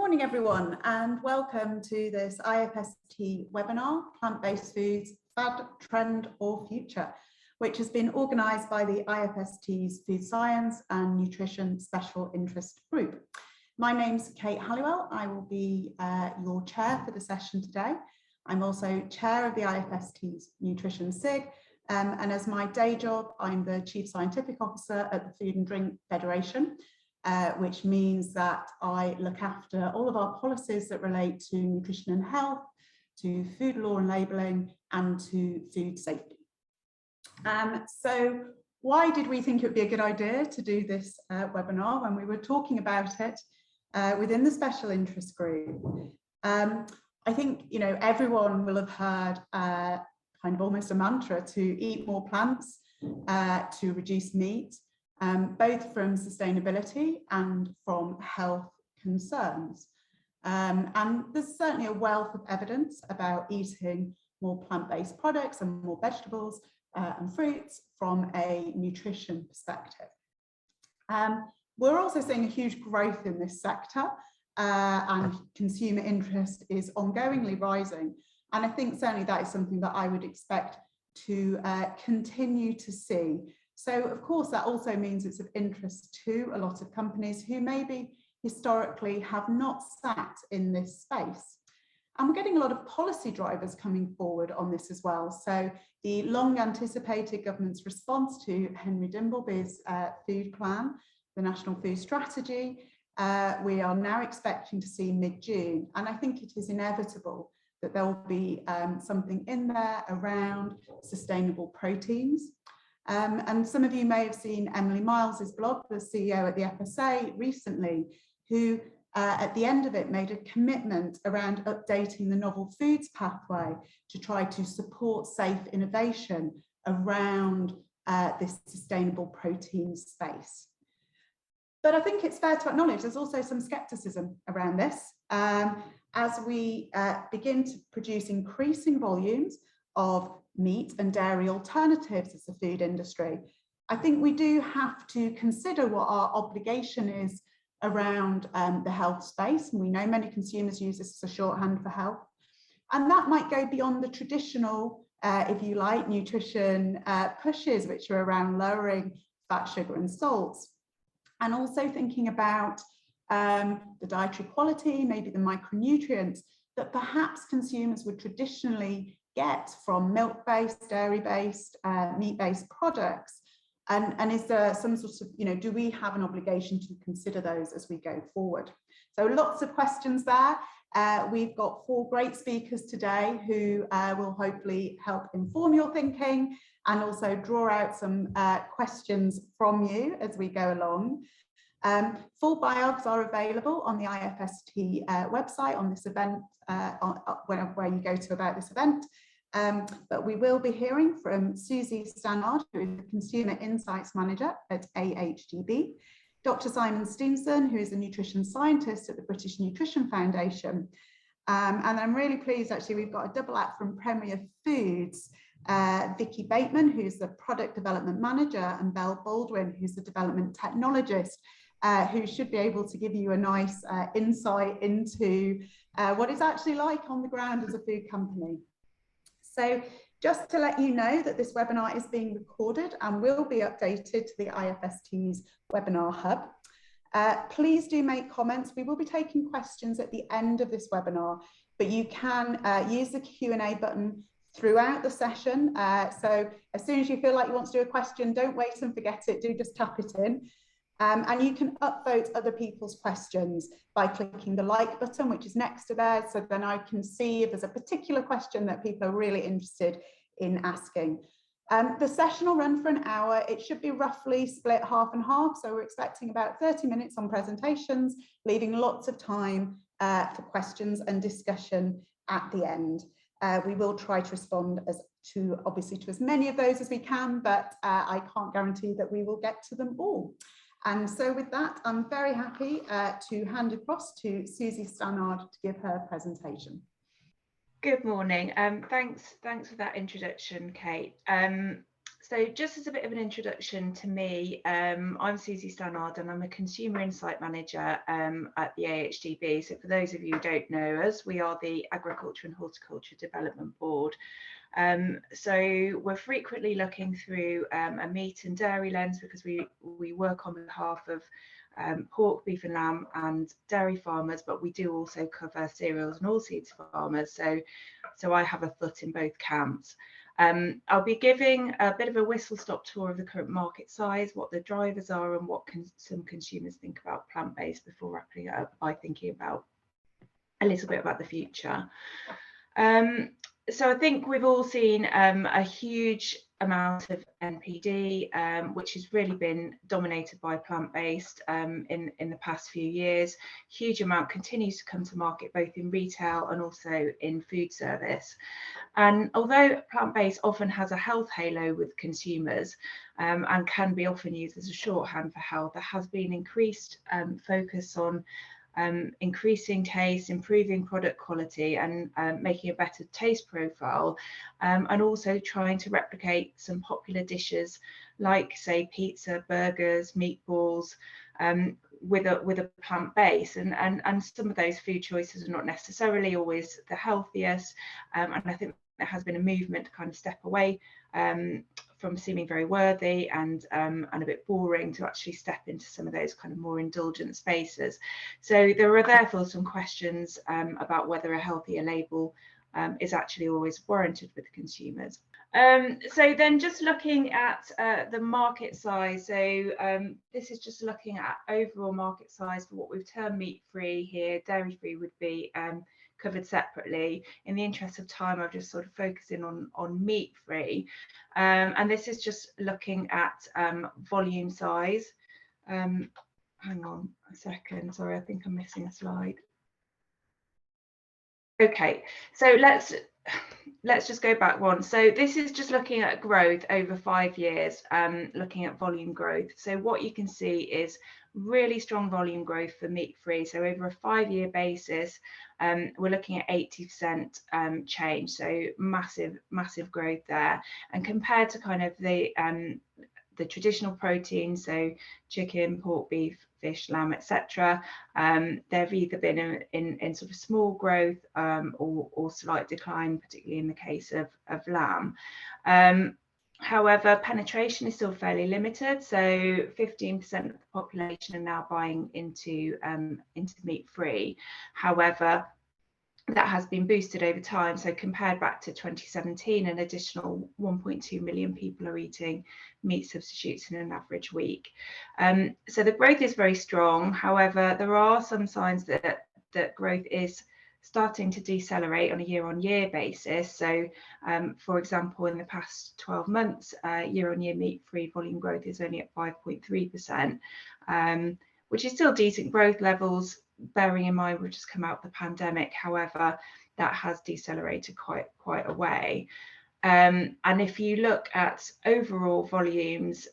morning, everyone, and welcome to this IFST webinar, Plant-Based Foods, Fad, Trend or Future, which has been organised by the IFST's Food Science and Nutrition Special Interest Group. My name's Kate Halliwell. I will be your chair for the session today. I'm also chair of the IFST's Nutrition SIG, and as my day job, I'm the Chief Scientific Officer at the Food and Drink Federation, which means that I look after all of our policies that relate to nutrition and health, to food law and labelling, and to food safety. So why did we think it would be a good idea to do this webinar when we were talking about it within the special interest group? I think, you know, everyone will have heard kind of almost a mantra to eat more plants, to reduce meat, both from sustainability and from health concerns. And there's certainly a wealth of evidence about eating more plant-based products and more vegetables and fruits from a nutrition perspective. We're also seeing a huge growth in this sector, and consumer interest is ongoingly rising. And I think certainly that is something that I would expect to continue to see. So, of course, that also means it's of interest to a lot of companies who maybe historically have not sat in this space. And we're getting a lot of policy drivers coming forward on this as well. So the long anticipated government's response to Henry Dimbleby's food plan, the National Food Strategy, we are now expecting to see mid-June. And I think it is inevitable that there will be something in there around sustainable proteins. And some of you may have seen Emily Miles's blog, the CEO at the FSA recently, who at the end of it made a commitment around updating the novel foods pathway to try to support safe innovation around this sustainable protein space. But I think it's fair to acknowledge there's also some skepticism around this. As we begin to produce increasing volumes of meat and dairy alternatives as a food industry, I think we do have to consider what our obligation is around the health space. And we know many consumers use this as a shorthand for health. And that might go beyond the traditional, if you like, nutrition pushes, which are around lowering fat, sugar and salts. And also thinking about the dietary quality, maybe the micronutrients that perhaps consumers would traditionally get from milk-based, dairy-based, meat-based products. And is there some sort of, you know, do we have an obligation to consider those as we go forward? So lots of questions there. We've got 4 great speakers today who will hopefully help inform your thinking and also draw out some questions from you as we go along. Full bios are available on the IFST website on this event, where you go to about this event. But we will be hearing from Susie Stannard, who is the Consumer Insights Manager at AHDB, Dr. Simon Steenson, who is a nutrition scientist at the British Nutrition Foundation. And I'm really pleased, actually, we've got a double act from Premier Foods, Vicky Bateman, who's the Product Development Manager, and Belle, Baldwin, who's the Development Technologist, who should be able to give you a nice insight into what it's actually like on the ground as a food company. So just to let you know that this webinar is being recorded and will be updated to the IFST's webinar hub. Please do make comments. We will be taking questions at the end of this webinar, but you can use the Q&A button throughout the session. So as soon as you feel like you want to do a question, don't wait and forget it, do just tap it in. And you can upvote other people's questions by clicking the like button, which is next to there. So then I can see if there's a particular question that people are really interested in asking. The session will run for an hour. It should be roughly split half and half. So we're expecting about 30 minutes on presentations, leaving lots of time for questions and discussion at the end. We will try to respond obviously to as many of those as we can, but I can't guarantee that we will get to them all. And so with that, I'm very happy to hand across to Susie Stannard to give her presentation. Good morning. Thanks for that introduction, Kate. So just as a bit of an introduction to me, I'm Susie Stannard and I'm a Consumer Insight Manager at the AHDB. So for those of you who don't know us, we are the Agriculture and Horticulture Development Board. So we're frequently looking through a meat and dairy lens because we work on behalf of pork, beef and lamb and dairy farmers, but we do also cover cereals and oilseeds farmers. So I have a foot in both camps. I'll be giving a bit of a whistle-stop tour of the current market size, what the drivers are and what some consumers think about plant-based before wrapping it up by thinking about a little bit about the future. So I think we've all seen a huge amount of NPD, which has really been dominated by plant-based in the past few years. Huge amount continues to come to market both in retail and also in food service. And although plant-based often has a health halo with consumers and can be often used as a shorthand for health, there has been increased focus on increasing taste, improving product quality and making a better taste profile, and also trying to replicate some popular dishes like, say, pizza, burgers, meatballs, with a plant base, and some of those food choices are not necessarily always the healthiest, and I think there has been a movement to kind of step away from seeming very worthy and a bit boring to actually step into some of those kind of more indulgent spaces. So there are therefore some questions about whether a healthier label is actually always warranted with consumers. So then just looking at the market size, so this is just looking at overall market size for what we've termed meat-free here. Dairy-free would be covered separately. In the interest of time, I've just sort of focusing on meat-free, and this is just looking at volume size. Hang on a second, sorry, I think I'm missing a slide. Okay, so let's just go back one. So this is just looking at growth over 5 years, looking at volume growth. So what you can see is really strong volume growth for meat-free. So over a 5-year basis, we're looking at 80% change. So massive growth there. And compared to kind of the traditional proteins, so chicken, pork, beef, fish, lamb, etc., they've either been in sort of small growth or slight decline, particularly in the case of lamb. However, penetration is still fairly limited, so 15% of the population are now buying into meat-free. However, that has been boosted over time. So compared back to 2017, an additional 1.2 million people are eating meat substitutes in an average week. So the growth is very strong. However, there are some signs that growth is starting to decelerate on a year-on-year basis. So, for example, in the past 12 months, year-on-year meat-free volume growth is only at 5.3%, which is still decent growth levels, bearing in mind we've just come out of the pandemic. However, that has decelerated quite a way. And if you look at overall volumes,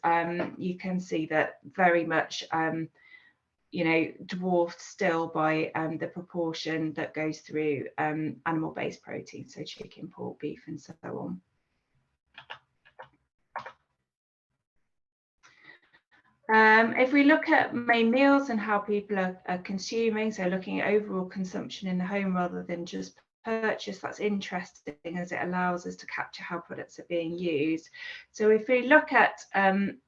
you can see that very much dwarfed still by the proportion that goes through animal-based proteins, so chicken, pork, beef, and so on. If we look at main meals and how people are consuming, so looking at overall consumption in the home rather than just purchase, that's interesting as it allows us to capture how products are being used. So if we look at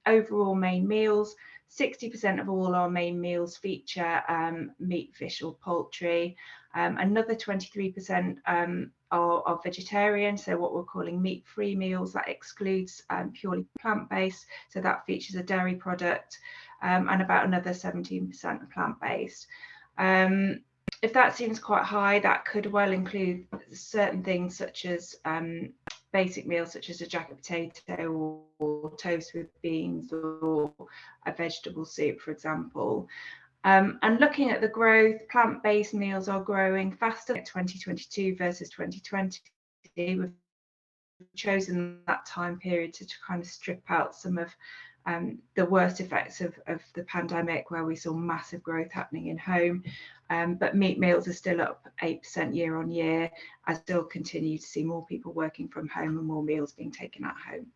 overall main meals, 60% of all our main meals feature meat, fish or poultry. Another 23% are vegetarian, so what we're calling meat-free meals. That excludes purely plant-based, so that features a dairy product, and about another 17% are plant-based. If that seems quite high, that could well include certain things such as basic meals such as a jacket potato or toast with beans or a vegetable soup, for example. And looking at the growth, plant-based meals are growing faster in 2022 versus 2020. We've chosen that time period to kind of strip out some of the worst effects of the pandemic, where we saw massive growth happening in home. But meat meals are still up 8% year on year. I still continue to see more people working from home and more meals being taken at home.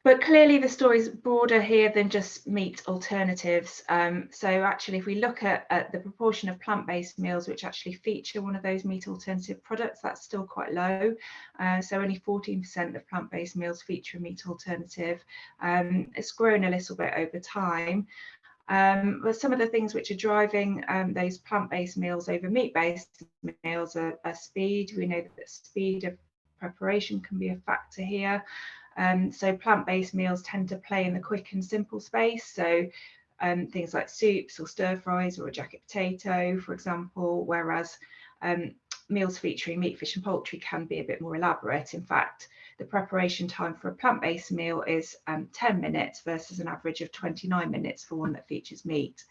But clearly the story is broader here than just meat alternatives. So actually, if we look at the proportion of plant-based meals which actually feature one of those meat alternative products, that's still quite low. So only 14% of plant-based meals feature a meat alternative. It's grown a little bit over time. But some of the things which are driving those plant-based meals over meat-based meals are speed. We know that speed of preparation can be a factor here. So plant-based meals tend to play in the quick and simple space. So things like soups or stir fries or a jacket potato, for example, whereas meals featuring meat, fish and poultry can be a bit more elaborate. In fact, the preparation time for a plant-based meal is 10 minutes versus an average of 29 minutes for one that features meat.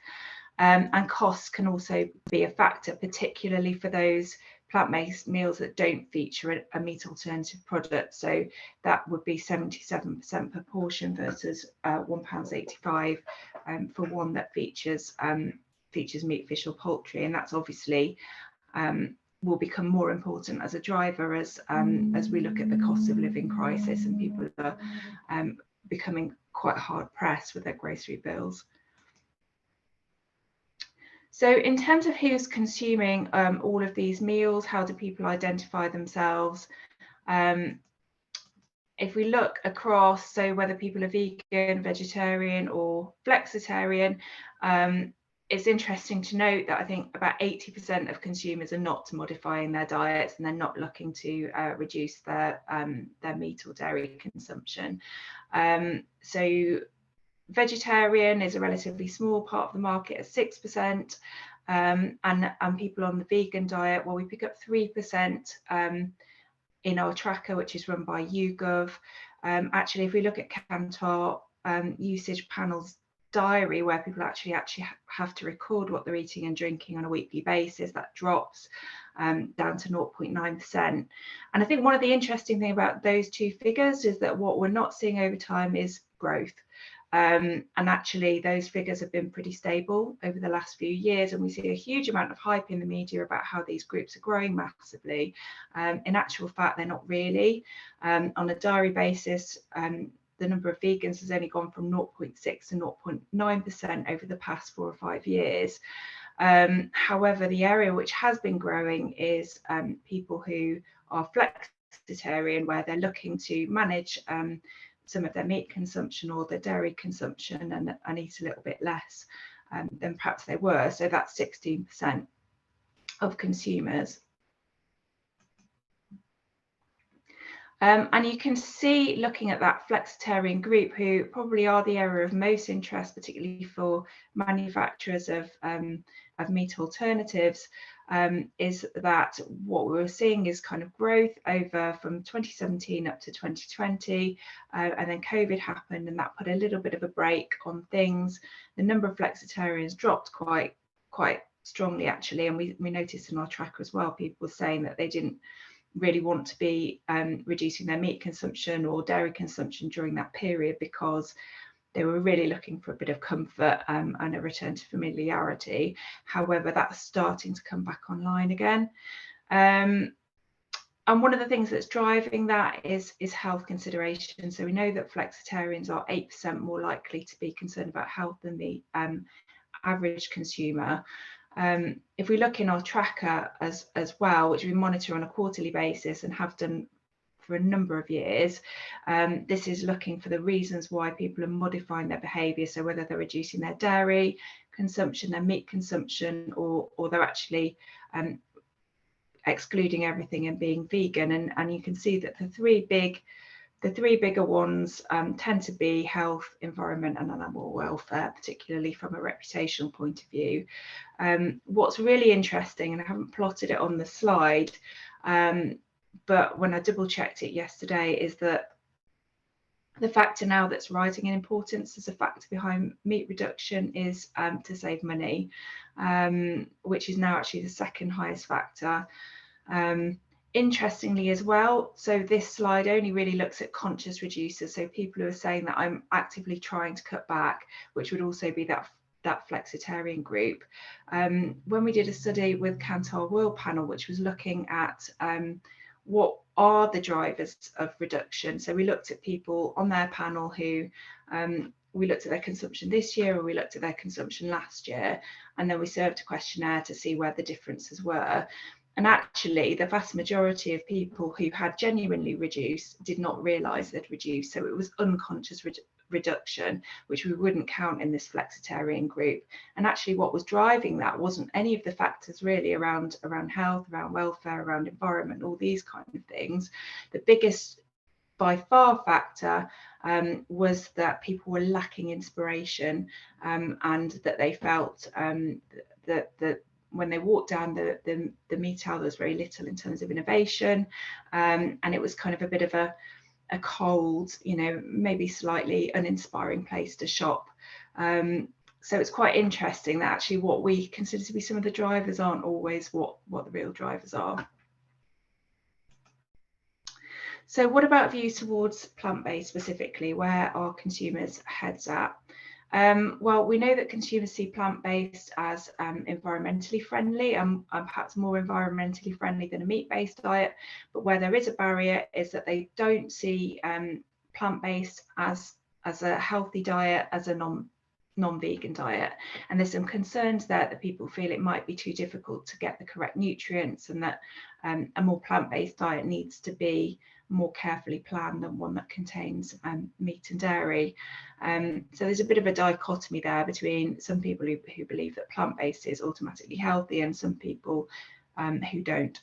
And costs can also be a factor, particularly for those plant-based meals that don't feature a meat alternative product. So that would be 77% per portion versus £1.85 for one that features meat, fish or poultry. And that's obviously will become more important as a driver as we look at the cost of living crisis and people are becoming quite hard pressed with their grocery bills. So in terms of who's consuming all of these meals, how do people identify themselves? If we look across, so whether people are vegan, vegetarian or flexitarian, it's interesting to note that I think about 80% of consumers are not modifying their diets and they're not looking to reduce their meat or dairy consumption. So vegetarian is a relatively small part of the market at 6%, and people on the vegan diet, well, we pick up 3% in our tracker, which is run by YouGov. Actually, if we look at Kantar usage panels diary, where people actually have to record what they're eating and drinking on a weekly basis, that drops down to 0.9%. And I think one of the interesting things about those two figures is that what we're not seeing over time is growth. And actually those figures have been pretty stable over the last few years, and we see a huge amount of hype in the media about how these groups are growing massively. In actual fact, they're not really. On a diary basis, the number of vegans has only gone from 0.6 to 0.9% over the past 4 or 5 years. However, the area which has been growing is people who are flexitarian, where they're looking to manage some of their meat consumption or their dairy consumption and eat a little bit less than perhaps they were. So that's 16% of consumers. And you can see, looking at that flexitarian group, who probably are the area of most interest, particularly for manufacturers of meat alternatives, is that what we were seeing is kind of growth over from 2017 up to 2020, and then COVID happened and that put a little bit of a brake on things. The number of flexitarians dropped quite strongly, actually, and we noticed in our tracker as well, people were saying that they didn't really want to be reducing their meat consumption or dairy consumption during that period, because they were really looking for a bit of comfort and a return to familiarity. However, that's starting to come back online again. And one of the things that's driving that is health consideration. So we know that flexitarians are 8% more likely to be concerned about health than the average consumer. If we look in our tracker as well, which we monitor on a quarterly basis and have done for a number of years, this is looking for the reasons why people are modifying their behaviour. So whether they're reducing their dairy consumption, their meat consumption, or they're actually excluding everything and being vegan. And you can see that the three bigger ones tend to be health, environment and animal welfare, particularly from a reputational point of view. What's really interesting, and I haven't plotted it on the slide, but when I double checked it yesterday, is that the factor now that's rising in importance as a factor behind meat reduction is to save money, which is now actually the second highest factor. Interestingly as well, so this slide only really looks at conscious reducers, so people who are saying that I'm actively trying to cut back, which would also be that flexitarian group. When we did a study with Kantar World Panel, which was looking at what are the drivers of reduction. So we looked at people on their panel who we looked at their consumption this year, or we looked at their consumption last year, and then we served a questionnaire to see where the differences were. And actually, the vast majority of people who had genuinely reduced did not realise they'd reduced. So it was unconscious reduction, which we wouldn't count in this flexitarian group. And actually, what was driving that wasn't any of the factors really around health, around welfare, around environment, all these kind of things. The biggest by far factor was that people were lacking inspiration, and that they felt that when they walked down the meat aisle, there was very little in terms of innovation, and it was kind of a bit of a cold, you know, maybe slightly uninspiring place to shop. So it's quite interesting that actually what we consider to be some of the drivers aren't always what the real drivers are. So what about views towards plant-based specifically? Where are consumers' heads at? Well, we know that consumers see plant-based as environmentally friendly, and perhaps more environmentally friendly than a meat-based diet. But where there is a barrier is that they don't see plant-based as a healthy diet, as a non-vegan diet. And there's some concerns there that people feel it might be too difficult to get the correct nutrients, and that a more plant-based diet needs to be more carefully planned than one that contains meat and dairy. So there's a bit of a dichotomy there between some people who believe that plant-based is automatically healthy, and some people who don't.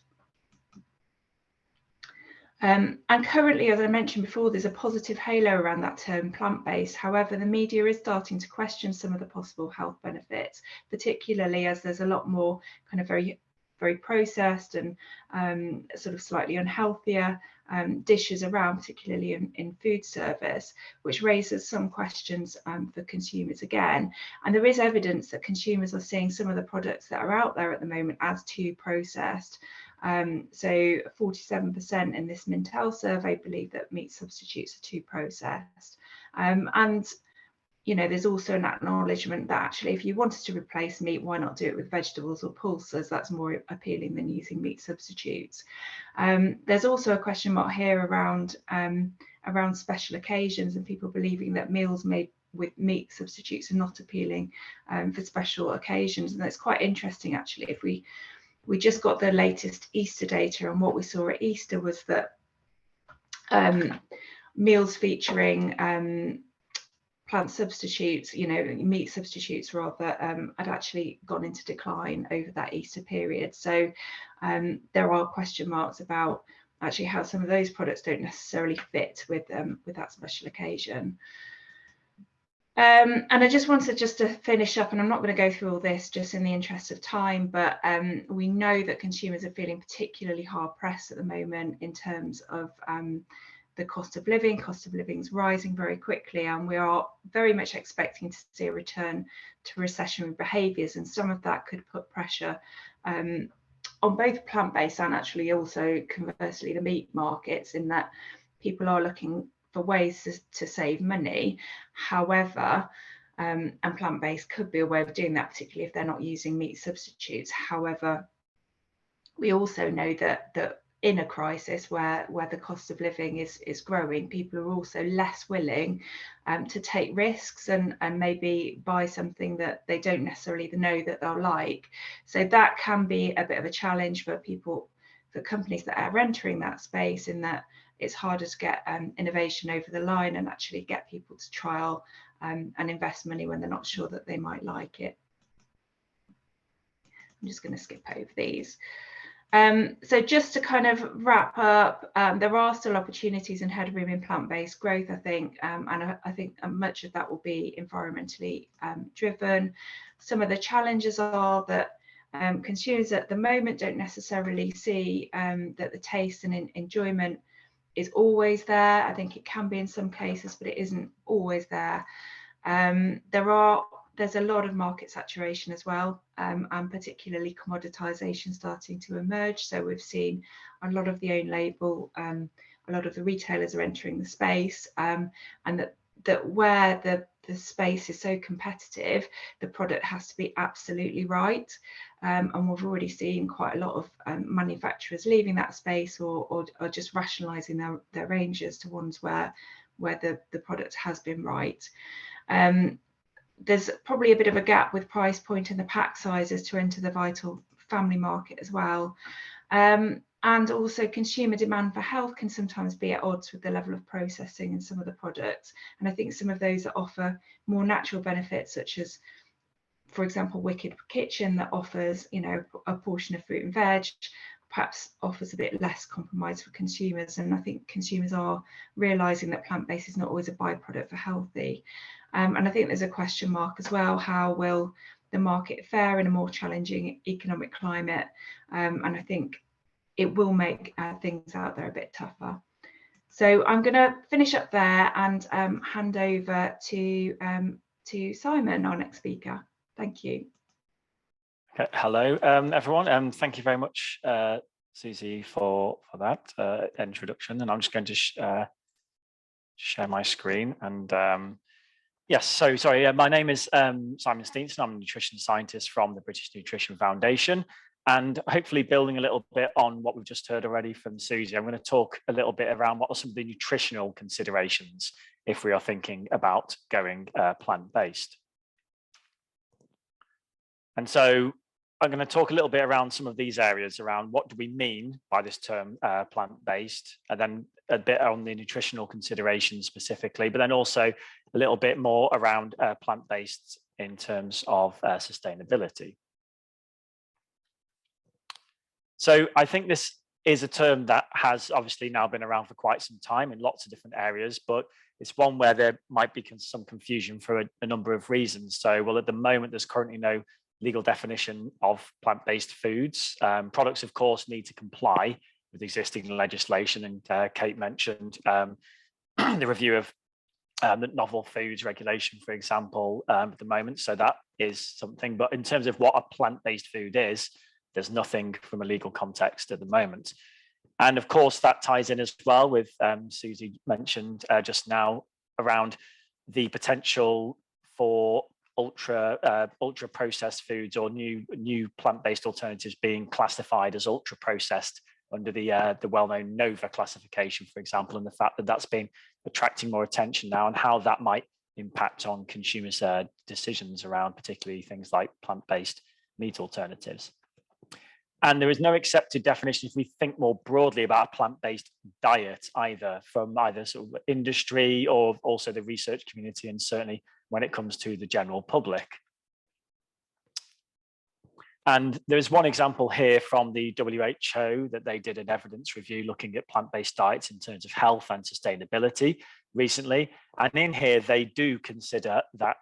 And currently, as I mentioned before, there's a positive halo around that term plant-based. However, the media is starting to question some of the possible health benefits, particularly as there's a lot more kind of very processed and sort of slightly unhealthier dishes around, particularly in food service, which raises some questions for consumers again. And there is evidence that consumers are seeing some of the products that are out there at the moment as too processed. So 47% in this Mintel survey believe that meat substitutes are too processed. And you know, there's also an acknowledgement that actually if you wanted to replace meat, why not do it with vegetables or pulses? That's more appealing than using meat substitutes. There's also a question mark here around special occasions, and people believing that meals made with meat substitutes are not appealing for special occasions. And that's quite interesting actually. If we just got the latest Easter data, and what we saw at Easter was that meals featuring plant substitutes, you know, meat substitutes rather, had actually gone into decline over that Easter period. So there are question marks about actually how some of those products don't necessarily fit with that special occasion. And I just wanted to finish up, and I'm not going to go through all this just in the interest of time, but we know that consumers are feeling particularly hard pressed at the moment in terms of the cost of living. Cost of living is rising very quickly, and we are very much expecting to see a return to recessionary behaviours, and some of that could put pressure on both plant-based and actually also conversely the meat markets, in that people are looking for ways to save money. However, and plant-based could be a way of doing that, particularly if they're not using meat substitutes. However, we also know that in a crisis where the cost of living is growing, people are also less willing to take risks and maybe buy something that they don't necessarily know that they'll like. So that can be a bit of a challenge for people, for companies that are entering that space, in that it's harder to get innovation over the line and actually get people to trial and invest money when they're not sure that they might like it. I'm just going to skip over these. So just to kind of wrap up, there are still opportunities and headroom in plant-based growth, I think, and I think much of that will be environmentally driven. Some of the challenges are that consumers at the moment don't necessarily see that the taste and enjoyment is always there. I think it can be in some cases, but it isn't always there. There's a lot of market saturation as well, and particularly commoditization starting to emerge. So we've seen a lot of the own label, a lot of the retailers are entering the space, and that where the space is so competitive, the product has to be absolutely right. And we've already seen quite a lot of manufacturers leaving that space or just rationalising their ranges to ones where the product has been right. There's probably a bit of a gap with price point and the pack sizes to enter the vital family market as well. And also consumer demand for health can sometimes be at odds with the level of processing in some of the products. And I think some of those that offer more natural benefits, such as, for example, Wicked Kitchen, that offers, you know, a portion of fruit and veg, perhaps offers a bit less compromise for consumers. And I think consumers are realising that plant-based is not always a byproduct for healthy. And I think there's a question mark as well. How will the market fare in a more challenging economic climate? And I think it will make things out there a bit tougher. So I'm going to finish up there and hand over to Simon, our next speaker. Thank you. Okay, hello, everyone. Thank you very much, Susie, for that introduction. And I'm just going to share my screen. And yes, so sorry, my name is Simon Steenson. I'm a nutrition scientist from the British Nutrition Foundation. And hopefully building a little bit on what we've just heard already from Susie, I'm going to talk a little bit around what are some of the nutritional considerations if we are thinking about going plant-based. And so I'm going to talk a little bit around some of these areas around what do we mean by this term plant-based, and then a bit on the nutritional considerations specifically, but then also a little bit more around plant-based in terms of sustainability. So I think this is a term that has obviously now been around for quite some time in lots of different areas, but it's one where there might be some confusion for a number of reasons. So, well, at the moment, there's currently no legal definition of plant-based foods. Products, of course, need to comply with existing legislation, and Kate mentioned the review of the novel foods regulation, for example, at the moment. So that is something. But in terms of what a plant-based food is, there's nothing from a legal context at the moment. And of course, that ties in as well with Susie mentioned just now around the potential for ultra processed foods or new plant-based alternatives being classified as ultra processed under the well-known NOVA classification, for example, and the fact that that's been attracting more attention now, and how that might impact on consumers' decisions around particularly things like plant-based meat alternatives. And there is no accepted definition if we think more broadly about a plant-based diet, either from either sort of industry or also the research community, and certainly when it comes to the general public. And there's one example here from the WHO that they did an evidence review looking at plant-based diets in terms of health and sustainability recently. And in here, they do consider that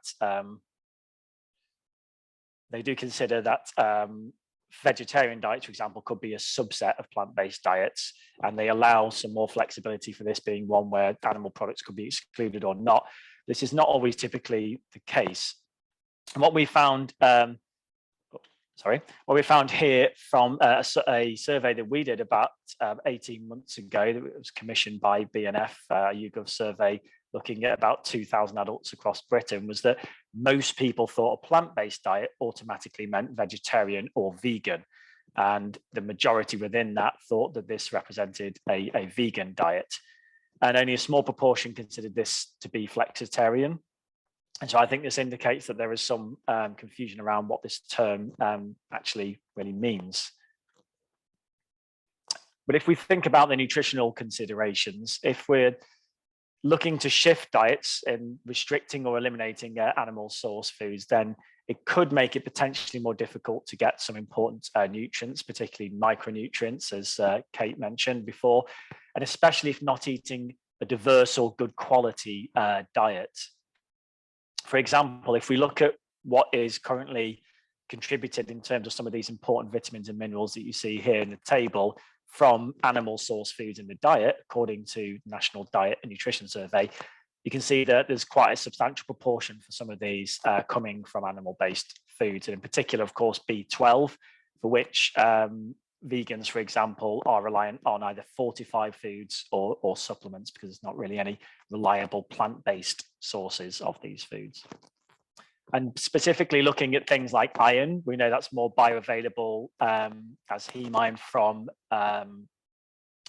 vegetarian diets, for example, could be a subset of plant-based diets, and they allow some more flexibility for this being one where animal products could be excluded or not. This is not always typically the case. And what we found, here from a survey that we did about 18 months ago, that was commissioned by BNF, a YouGov survey looking at about 2,000 adults across Britain, was that most people thought a plant-based diet automatically meant vegetarian or vegan. And the majority within that thought that this represented a vegan diet. And only a small proportion considered this to be flexitarian. And so I think this indicates that there is some confusion around what this term actually really means. But if we think about the nutritional considerations, if we're looking to shift diets and restricting or eliminating animal source foods, then it could make it potentially more difficult to get some important nutrients, particularly micronutrients, as Kate mentioned before, and especially if not eating a diverse or good quality diet. For example, if we look at what is currently contributed in terms of some of these important vitamins and minerals that you see here in the table from animal source foods in the diet, according to the National Diet and Nutrition Survey, you can see that there's quite a substantial proportion for some of these coming from animal-based foods, and in particular, of course, B12, for which vegans, for example, are reliant on either fortified foods or supplements, because there's not really any reliable plant-based sources of these foods. And specifically looking at things like iron, we know that's more bioavailable as heme iron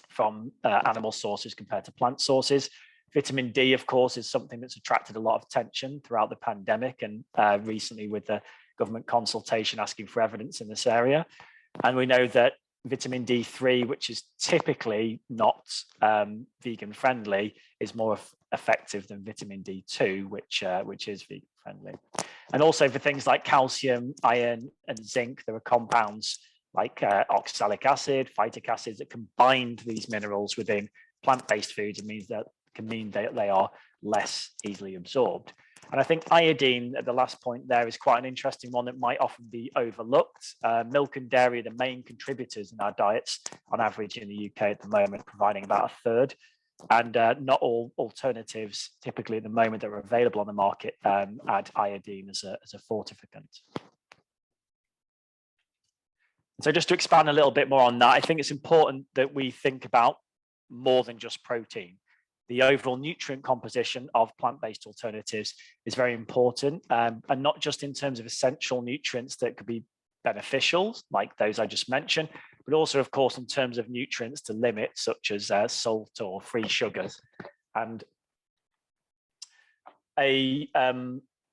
from animal sources compared to plant sources. Vitamin D, of course, is something that's attracted a lot of attention throughout the pandemic, and recently with the government consultation asking for evidence in this area. And we know that vitamin D3, which is typically not vegan friendly, is more effective than vitamin D2, which is vegan friendly. And also for things like calcium, iron, and zinc, there are compounds like oxalic acid, phytic acids that can bind these minerals within plant-based foods. It means that can mean that they are less easily absorbed. And I think iodine, at the last point there, is quite an interesting one that might often be overlooked. Milk and dairy are the main contributors in our diets on average in the UK at the moment, providing about a third. And not all alternatives typically at the moment that are available on the market add iodine as a fortificant. So just to expand a little bit more on that, I think it's important that we think about more than just protein. The overall nutrient composition of plant-based alternatives is very important, and not just in terms of essential nutrients that could be beneficial, like those I just mentioned, but also, of course, in terms of nutrients to limit, such as salt or free sugars. And a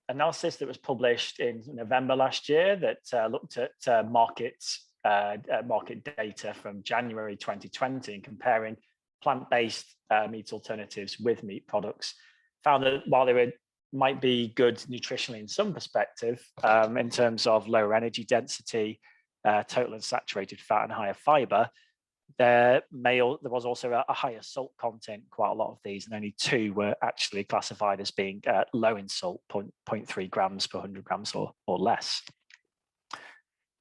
analysis that was published in November last year that looked at market data from January 2020 and comparing plant-based meat alternatives with meat products, found that while they might be good nutritionally in some perspective, in terms of lower energy density, total unsaturated fat, and higher fiber, there was also a higher salt content in quite a lot of these, and only 2 were actually classified as being low in salt, 0.3 grams per 100 grams or less.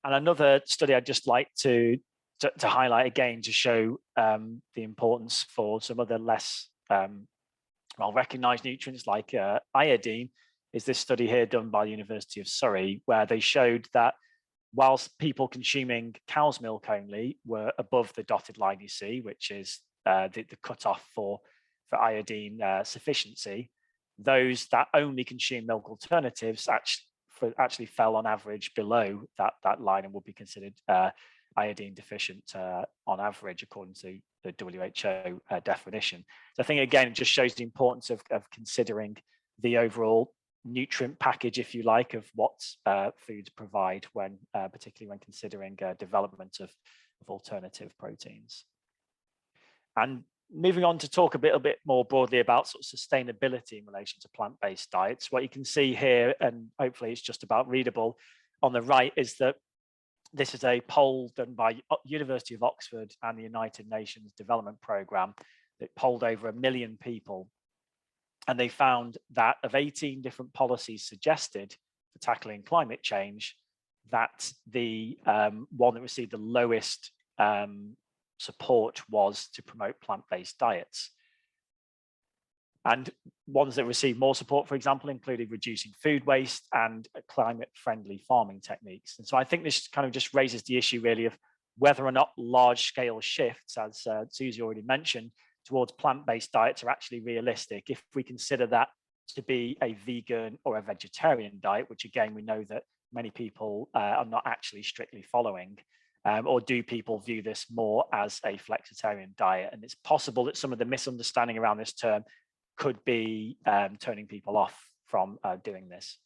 And another study I'd just like to highlight again to show the importance for some other less well-recognized nutrients like iodine is this study here done by the University of Surrey, where they showed that whilst people consuming cow's milk only were above the dotted line you see, which is the cutoff for iodine sufficiency, those that only consume milk alternatives actually fell on average below that line and would be considered iodine deficient on average, according to the WHO definition. So I think, again, it just shows the importance of considering the overall nutrient package, if you like, of what foods provide when, particularly when considering development of alternative proteins. And moving on to talk a bit more broadly about sort of sustainability in relation to plant-based diets, what you can see here, and hopefully it's just about readable on the right, is that this is a poll done by University of Oxford and the United Nations Development Programme that polled over 1 million people. And they found that of 18 different policies suggested for tackling climate change, that the one that received the lowest support was to promote plant-based diets. And ones that received more support, for example, included reducing food waste and climate-friendly farming techniques. And so I think this kind of just raises the issue really of whether or not large-scale shifts, as Susie already mentioned, towards plant-based diets are actually realistic if we consider that to be a vegan or a vegetarian diet, which again, we know that many people are not actually strictly following. Or do people view this more as a flexitarian diet? And it's possible that some of the misunderstanding around this term could be turning people off from doing this.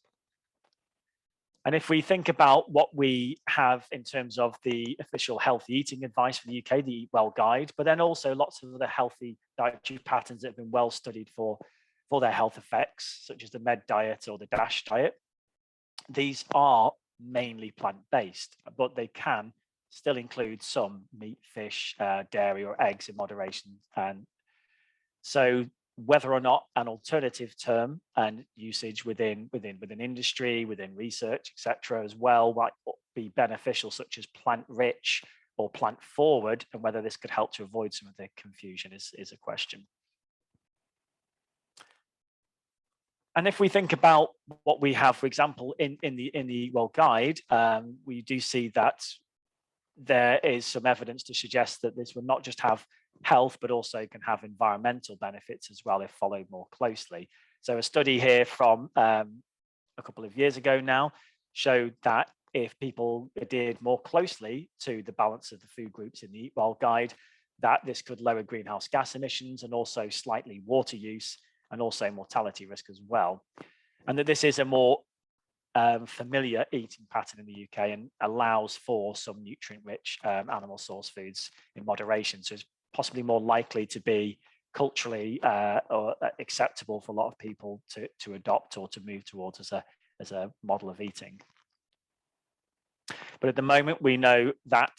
And if we think about what we have in terms of the official healthy eating advice for the UK, the Eat Well Guide, but then also lots of other healthy dietary patterns that have been well studied for their health effects, such as the Med diet or the DASH diet, these are mainly plant-based, but they can still include some meat, fish, dairy, or eggs in moderation. And so whether or not an alternative term and usage within industry, within research, etc., as well, might be beneficial, such as plant-rich or plant-forward, and whether this could help to avoid some of the confusion is a question. And if we think about what we have, for example, in the Eat Well Guide, we do see that there is some evidence to suggest that this will not just have health, but also can have environmental benefits as well if followed more closely. So a study here from a couple of years ago now showed that if people adhered more closely to the balance of the food groups in the Eat Well guide, that this could lower greenhouse gas emissions and also slightly water use and also mortality risk as well. And that this is a more familiar eating pattern in the UK and allows for some nutrient-rich animal source foods in moderation. So it's possibly more likely to be culturally or acceptable for a lot of people to adopt or to move towards as a model of eating. But at the moment, we know that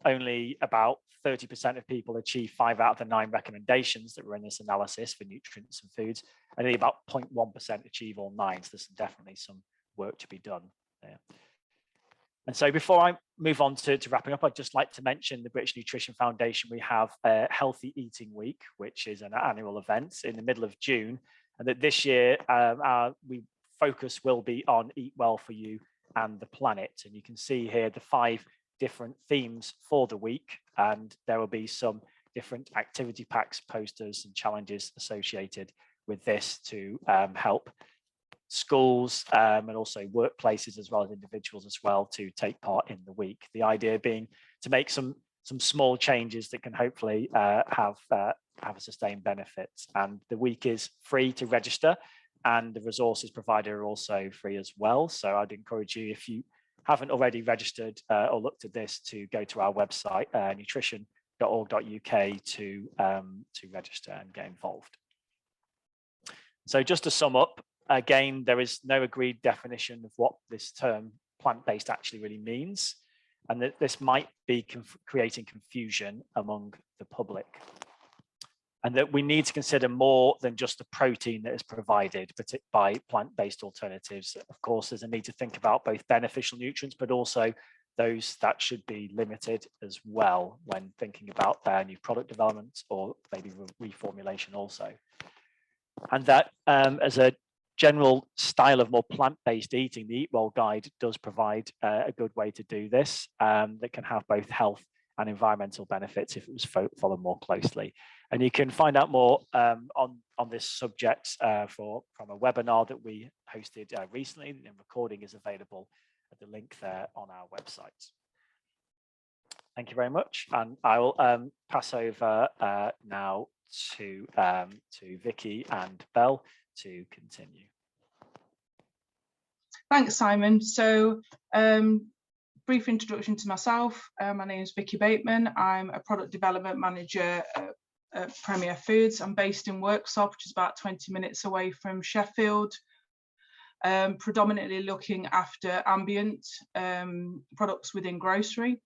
only about 30% of people achieve 5 out of the 9 recommendations that were in this analysis for nutrients and foods, and only about 0.1% achieve all 9. So there's definitely some work to be done there. And so before I move on to wrapping up, I'd just like to mention the British Nutrition Foundation. We have a Healthy Eating Week, which is an annual event in the middle of June. And that this year, our focus will be on Eat Well for You and the planet. And you can see here the 5 different themes for the week. And there will be some different activity packs, posters and challenges associated with this to help schools and also workplaces as well as individuals as well to take part in the week. The idea being to make some small changes that can hopefully have a sustained benefit. And the week is free to register, and the resources provided are also free as well. So I'd encourage you, if you haven't already registered or looked at this, to go to our website nutrition.org.uk to register and get involved. So just to sum up, again, there is no agreed definition of what this term plant-based actually really means, and that this might be creating confusion among the public. And that we need to consider more than just the protein that is provided by plant-based alternatives. Of course, there's a need to think about both beneficial nutrients, but also those that should be limited as well when thinking about new product development or maybe reformulation also. And that as a general style of more plant-based eating, the Eat Well guide does provide a good way to do this that can have both health and environmental benefits if it was followed more closely. And you can find out more on this subject from a webinar that we hosted recently, and the recording is available at the link there on our website. Thank you very much, and I will pass over now to Vicky and Belle to continue. Thanks, Simon. So brief introduction to myself. My name is Vicky Bateman. I'm a product development manager at Premier Foods. I'm based in Worksop, which is about 20 minutes away from Sheffield, predominantly looking after ambient products within grocery.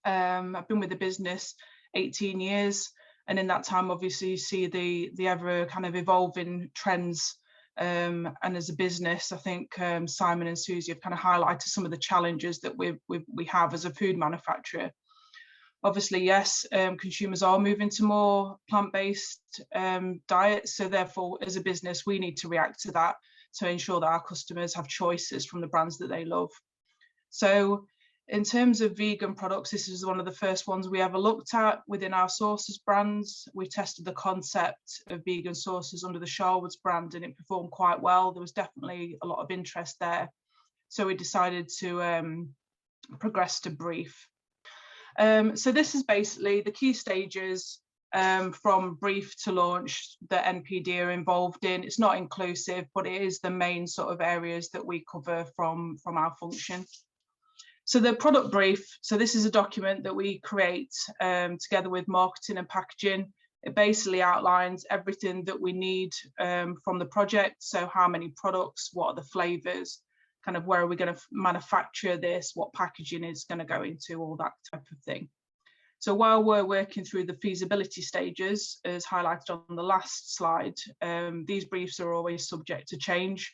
I've been with the business 18 years, and in that time, obviously, you see the ever kind of evolving trends. And as a business, I think Simon and Susie have kind of highlighted some of the challenges that we have as a food manufacturer. Obviously, yes, consumers are moving to more plant-based diets. So therefore, as a business, we need to react to that to ensure that our customers have choices from the brands that they love. So in terms of vegan products, this is one of the first ones we ever looked at within our sauces brands. We tested the concept of vegan sauces under the Sharwood's brand, and it performed quite well. There was definitely a lot of interest there. So we decided to progress to brief. So this is basically the key stages from brief to launch that NPD are involved in. It's not inclusive, but it is the main sort of areas that we cover from our function. So the product brief, so this is a document that we create together with marketing and packaging. It basically outlines everything that we need from the project. So how many products, what are the flavors, kind of where are we going to manufacture this, what packaging is going to go into, all that type of thing. So while we're working through the feasibility stages, as highlighted on the last slide, these briefs are always subject to change.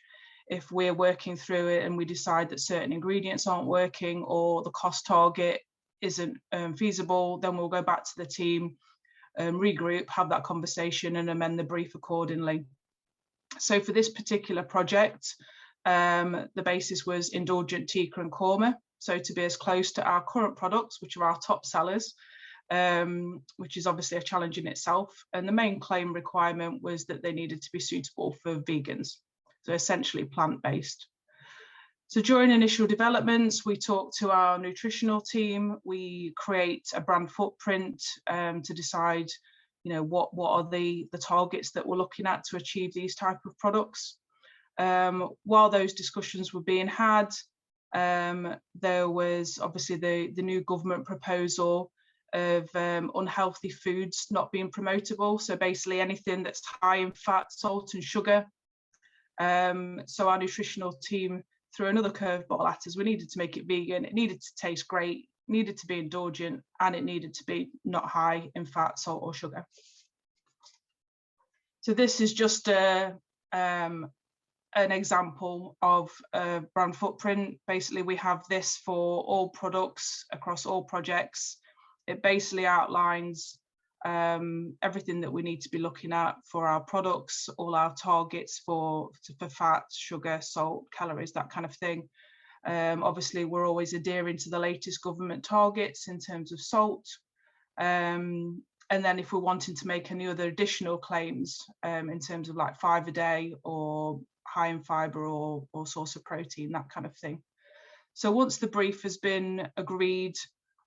If we're working through it and we decide that certain ingredients aren't working or the cost target isn't feasible, then we'll go back to the team, regroup, have that conversation and amend the brief accordingly. So for this particular project, the basis was indulgent tikka and korma. so to be as close to our current products, which are our top sellers, which is obviously a challenge in itself. And the main claim requirement was that they needed to be suitable for vegans, so essentially plant-based. So during initial developments, we talk to our nutritional team, we create a brand footprint to decide, you know, what are the targets that we're looking at to achieve these type of products. While those discussions were being had, there was obviously the new government proposal of unhealthy foods not being promotable. So basically anything that's high in fat, salt and sugar. So our nutritional team threw another curveball at us. We needed to make it vegan, it needed to taste great, needed to be indulgent, and it needed to be not high in fat, salt or sugar. So this is just an example of a brand footprint. Basically, we have this for all products across all projects. It basically outlines everything that we need to be looking at for our products, all our targets for fat, sugar, salt, calories, that kind of thing. Obviously, we're always adhering to the latest government targets in terms of salt. And then if we're wanting to make any other additional claims in terms of like 5 a day or high in fibre or source of protein, that kind of thing. So once the brief has been agreed,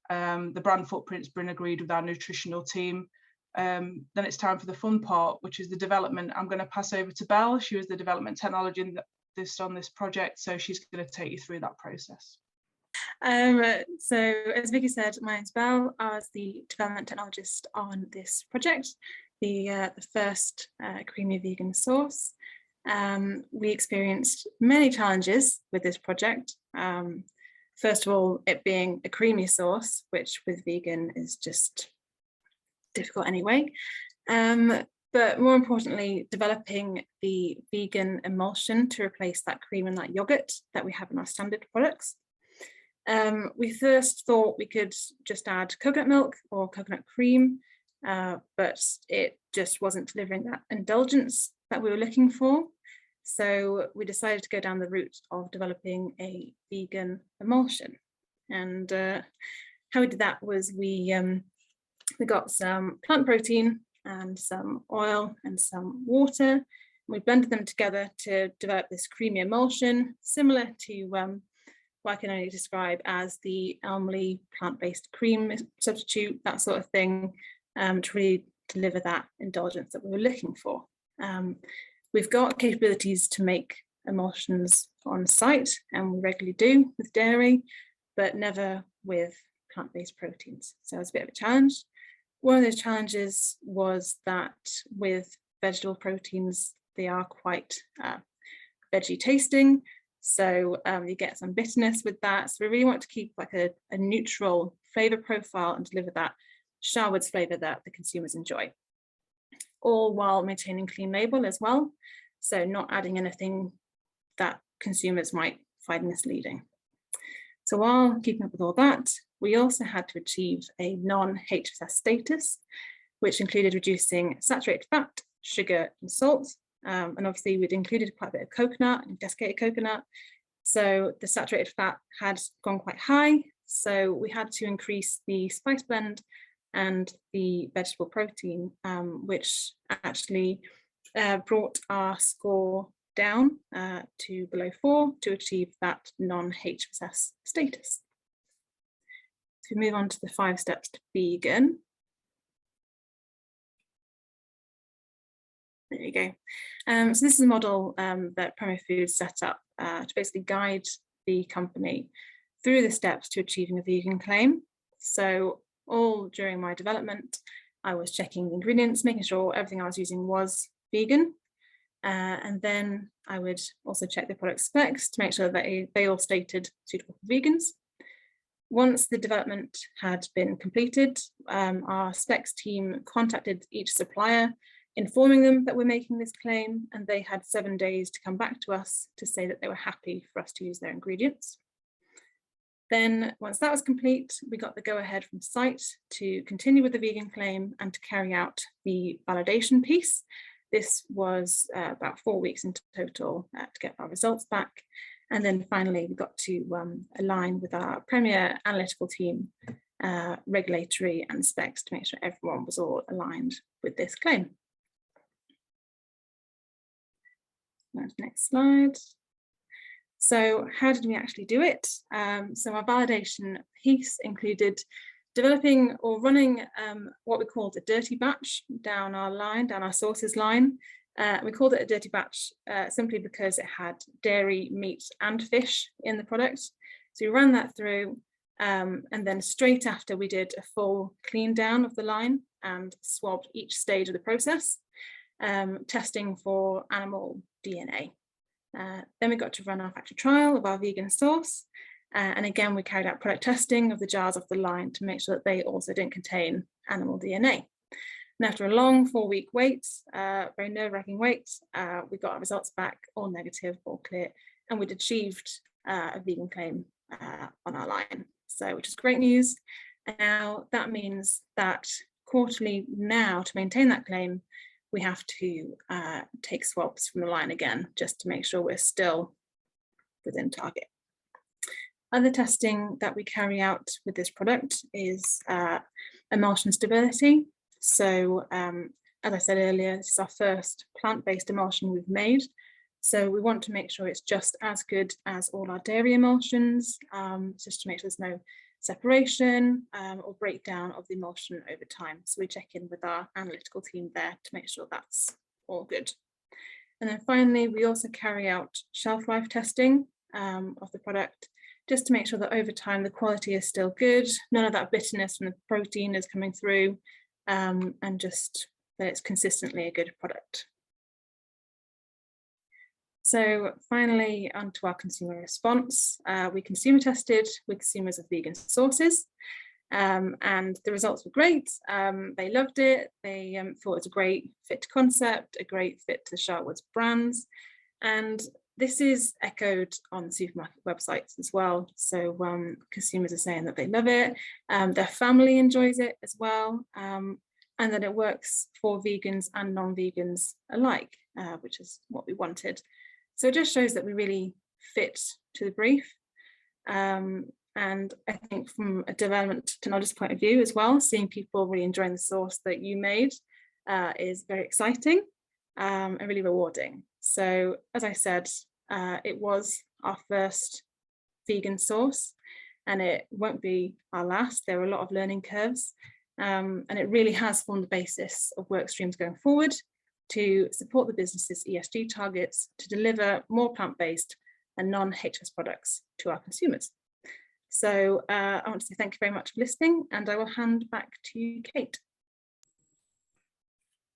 the brand footprint's been agreed with our nutritional team, then it's time for the fun part, which is the development. I'm going to pass over to Belle. She was the development technologist on this project, so she's going to take you through that process. So as Vicky said, my name's Belle. I was the development technologist on this project, the first creamy vegan sauce. We experienced many challenges with this project. First of all, it being a creamy sauce, which with vegan is just difficult anyway. But more importantly, developing the vegan emulsion to replace that cream and that yogurt that we have in our standard products. We first thought we could just add coconut milk or coconut cream, but it just wasn't delivering that indulgence that we were looking for. So we decided to go down the route of developing a vegan emulsion. And how we did that was we got some plant protein and some oil and some water. We blended them together to develop this creamy emulsion, similar to what I can only describe as the Elmley plant-based cream substitute, that sort of thing, to really deliver that indulgence that we were looking for. We've got capabilities to make emulsions on site, and we regularly do with dairy, but never with plant-based proteins. So it's a bit of a challenge. One of those challenges was that with vegetable proteins, they are quite veggie tasting. So you get some bitterness with that. So we really want to keep like a neutral flavor profile and deliver that Sharwood's flavor that the consumers enjoy, all while maintaining clean label as well. So not adding anything that consumers might find misleading. So while keeping up with all that, we also had to achieve a non-HFSS status, which included reducing saturated fat, sugar and salt. And obviously we'd included quite a bit of coconut and desiccated coconut. So the saturated fat had gone quite high. So we had to increase the spice blend and the vegetable protein, which actually brought our score down to below 4 to achieve that non-HFSS status. So we move on to the 5 steps to vegan. There you go. So this is a model that Premier Foods set up to basically guide the company through the steps to achieving a vegan claim. So all during my development, I was checking the ingredients, making sure everything I was using was vegan. And then I would also check the product specs to make sure that they all stated suitable for vegans. Once the development had been completed, our specs team contacted each supplier, informing them that we're making this claim, and they had 7 days to come back to us to say that they were happy for us to use their ingredients. Then once that was complete, we got the go-ahead from site to continue with the vegan claim and to carry out the validation piece. This was about 4 weeks in total to get our results back. And then finally, we got to align with our premier analytical team, regulatory and specs, to make sure everyone was all aligned with this claim. Next slide. So how did we actually do it? So our validation piece included developing or running what we called a dirty batch down our line, down our sources line. We called it a dirty batch simply because it had dairy, meat and fish in the product. So we ran that through and then straight after we did a full clean down of the line and swabbed each stage of the process, testing for animal DNA. Then we got to run our factory trial of our vegan sauce. And again, we carried out product testing of the jars off the line to make sure that they also didn't contain animal DNA. And after a long 4-week wait, very nerve-wracking wait, we got our results back, all negative, all clear, and we'd achieved a vegan claim on our line. So, which is great news. And now that means that quarterly now, to maintain that claim, we have to take swabs from the line again, just to make sure we're still within target. Other testing that we carry out with this product is emulsion stability. So as I said earlier, this is our first plant-based emulsion we've made. So we want to make sure it's just as good as all our dairy emulsions, just to make sure there's no separation or breakdown of the emulsion over time. So we check in with our analytical team there to make sure that's all good. And then finally, we also carry out shelf life testing of the product, just to make sure that over time the quality is still good, none of that bitterness from the protein is coming through, and just that it's consistently a good product. So finally, onto our consumer response. We consumer tested with consumers of vegan sauces, and the results were great. They loved it. They thought it was a great fit to concept, a great fit to the Sharwood's brands. And this is echoed on supermarket websites as well. So consumers are saying that they love it. Their family enjoys it as well. And that it works for vegans and non-vegans alike, which is what we wanted. So it just shows that we really fit to the brief. And I think from a development technologist point of view as well, seeing people really enjoying the sauce that you made is very exciting and really rewarding. So as I said, it was our first vegan sauce, and it won't be our last. There are a lot of learning curves, and it really has formed the basis of work streams going forward to support the business's ESG targets, to deliver more plant-based and non-HS products to our consumers. So I want to say thank you very much for listening, and I will hand back to you, Kate.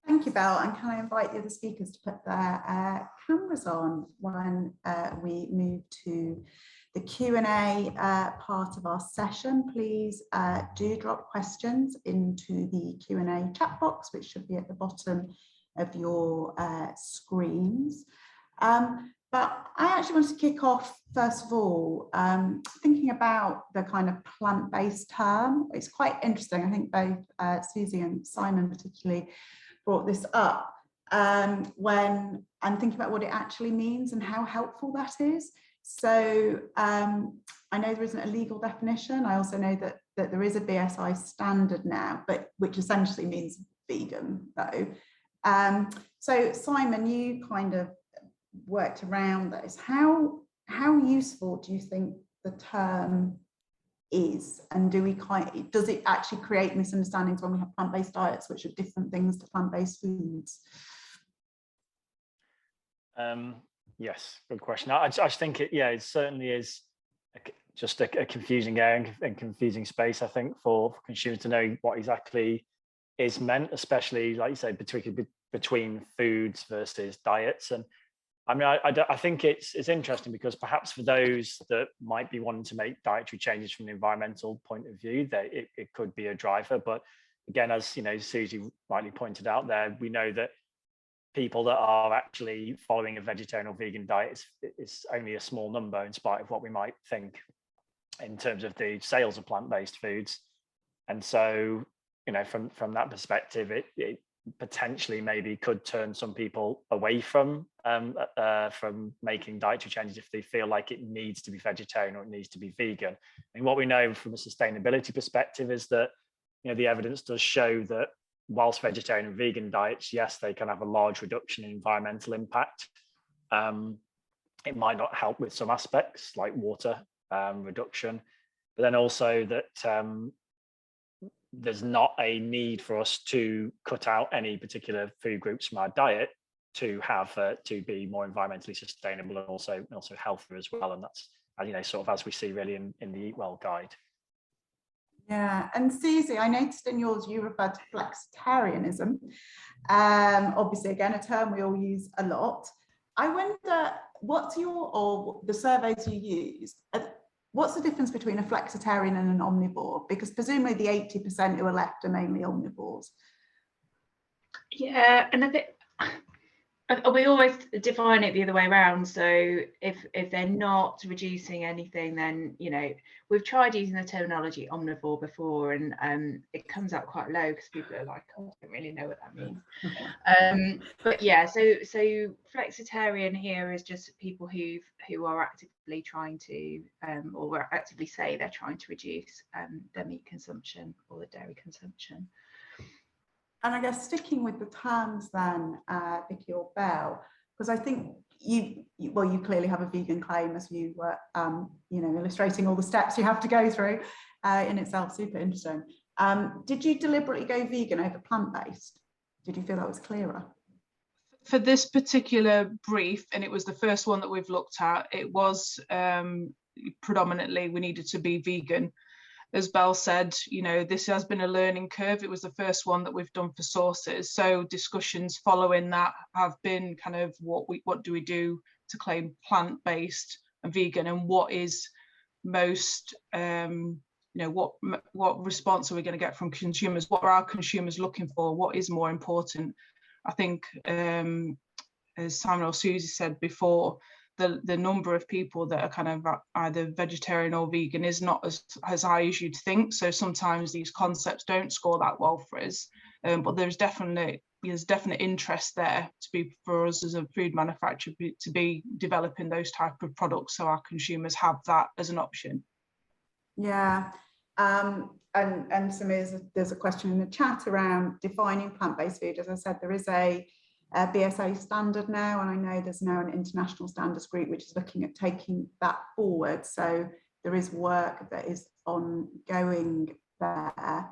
Thank you, Belle, and can I invite the other speakers to put their cameras on when we move to the Q&A part of our session. Please do drop questions into the Q&A chat box, which should be at the bottom of your screens. But I actually want to kick off, first of all, thinking about the kind of plant-based term. It's quite interesting. I think both Susie and Simon particularly brought this up when I'm thinking about what it actually means and how helpful that is. So I know there isn't a legal definition. I also know that there is a BSI standard now, but which essentially means vegan, though. So Simon, you kind of worked around this. How useful do you think the term is, and does it actually create misunderstandings when we have plant-based diets, which are different things to plant-based foods? Yes, good question. I think it certainly is just a confusing area and confusing space, I think, for consumers to know what exactly is meant, especially, like you say, between foods versus diets. And I mean, I think it's interesting because perhaps for those that might be wanting to make dietary changes from the environmental point of view, that it could be a driver. But again, as you know, Susie rightly pointed out there, we know that people that are actually following a vegetarian or vegan diet is only a small number, in spite of what we might think in terms of the sales of plant-based foods. And so, you know, from that perspective, potentially maybe could turn some people away from making dietary changes if they feel like it needs to be vegetarian or it needs to be vegan. And what we know from a sustainability perspective is that, you know, the evidence does show that whilst vegetarian and vegan diets, yes, they can have a large reduction in environmental impact. It might not help with some aspects like water reduction, but then also that there's not a need for us to cut out any particular food groups from our diet to have to be more environmentally sustainable and also healthier as well. And that's, you know, sort of as we see really in the Eat Well guide. Yeah, and Susie, I noticed in yours you referred to flexitarianism. Obviously, again, a term we all use a lot. I wonder, what's the surveys you use, what's the difference between a flexitarian and an omnivore? Because presumably the 80% who are left are mainly omnivores. Yeah, and I think we always define it the other way around. So if they're not reducing anything, then, you know, we've tried using the terminology omnivore before, and it comes out quite low because people are like, oh, I don't really know what that means. But yeah, so flexitarian here is just people who are actively trying to or actively say they're trying to reduce their meat consumption or their dairy consumption. And I guess sticking with the terms then, Vicky or Belle, because I think you clearly have a vegan claim, as you were, you know, illustrating all the steps you have to go through, in itself super interesting. Did you deliberately go vegan over plant-based? Did you feel that was clearer? For this particular brief, and it was the first one that we've looked at, it was predominantly we needed to be vegan. As Belle said, you know, this has been a learning curve. It was the first one that we've done for sources. So discussions following that have been kind of what do we do to claim plant-based and vegan, and what is most, you know, what response are we going to get from consumers? What are our consumers looking for? What is more important? I think, as Simon or Susie said before, the number of people that are kind of either vegetarian or vegan is not as high as you'd think. So sometimes these concepts don't score that well for us, but there's definite interest there for us as a food manufacturer to be developing those type of products so our consumers have that as an option. Yeah, and so there's a question in the chat around defining plant-based food. As I said, there is a BSA standard now, and I know there's now an international standards group which is looking at taking that forward. So there is work that is ongoing there.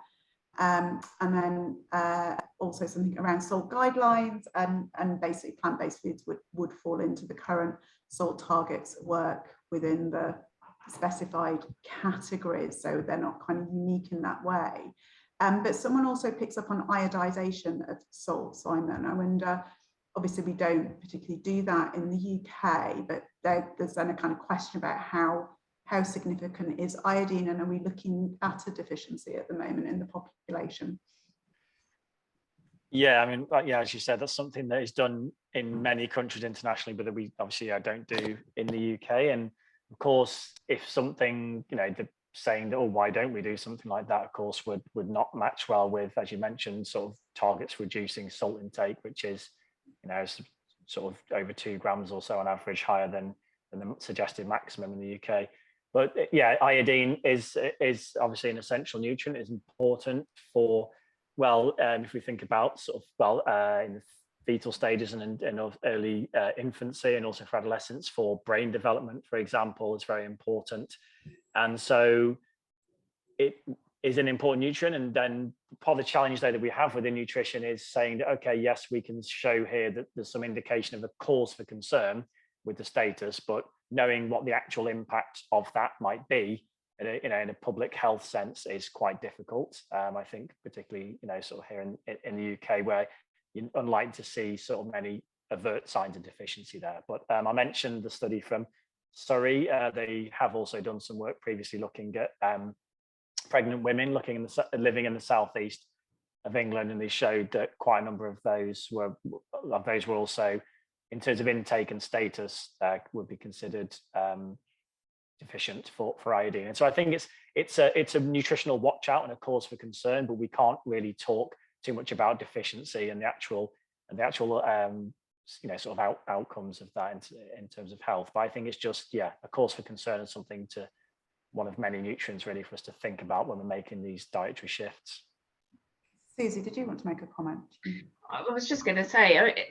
And then also something around salt guidelines, and basically plant-based foods would fall into the current salt targets work within the specified categories, so they're not kind of unique in that way. But someone also picks up on iodization of salt, Simon. I wonder, obviously we don't particularly do that in the UK, but there's then a kind of question about how significant is iodine, and are we looking at a deficiency at the moment in the population? Yeah, I mean, yeah, as you said, that's something that is done in many countries internationally, but that we obviously don't do in the UK. And of course, if something, you know, saying that, oh, why don't we do something like that, of course, would not match well with, as you mentioned, sort of targets reducing salt intake, which is, you know, sort of over 2 grams or so on average, higher than the suggested maximum in the UK. But yeah, iodine is obviously an essential nutrient. Is important for, well, if we think about sort of, well, in the fetal stages and early infancy, and also for adolescence, for brain development, for example, is very important. And so it is an important nutrient. And then part of the challenge though that we have within nutrition is saying that, okay, yes, we can show here that there's some indication of a cause for concern with the status, but knowing what the actual impact of that might be in a public health sense is quite difficult. I think particularly, you know, sort of here in the UK, where you're unlikely to see sort of many overt signs of deficiency there. But I mentioned the study from Surrey. They have also done some work previously looking at pregnant women living in the southeast of England, and they showed that quite a number of those were also, in terms of intake and status, would be considered deficient for iodine. And so I think it's a nutritional watch out and a cause for concern, but we can't really talk too much about deficiency and the actual you know, sort of outcomes of that in terms of health. But I think it's just, yeah, a cause for concern and something to, one of many nutrients really for us to think about when we're making these dietary shifts. Susie, did you want to make a comment? I was just going to say,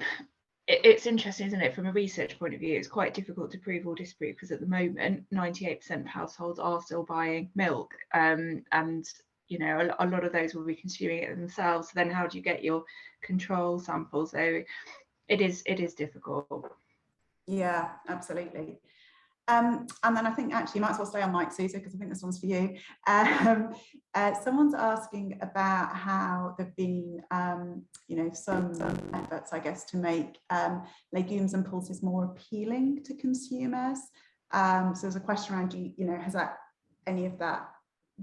it's interesting, isn't it? From a research point of view, it's quite difficult to prove or disprove, because at the moment, 98% of households are still buying milk, and you know, a lot of those will be consuming it themselves. So then, how do you get your control samples? So it is difficult. Yeah, absolutely. And then I think actually you might as well stay on mic, Susie, because I think this one's for you. Someone's asking about how there've been, you know, some efforts, I guess, to make legumes and pulses more appealing to consumers. So there's a question around, you know, has any of that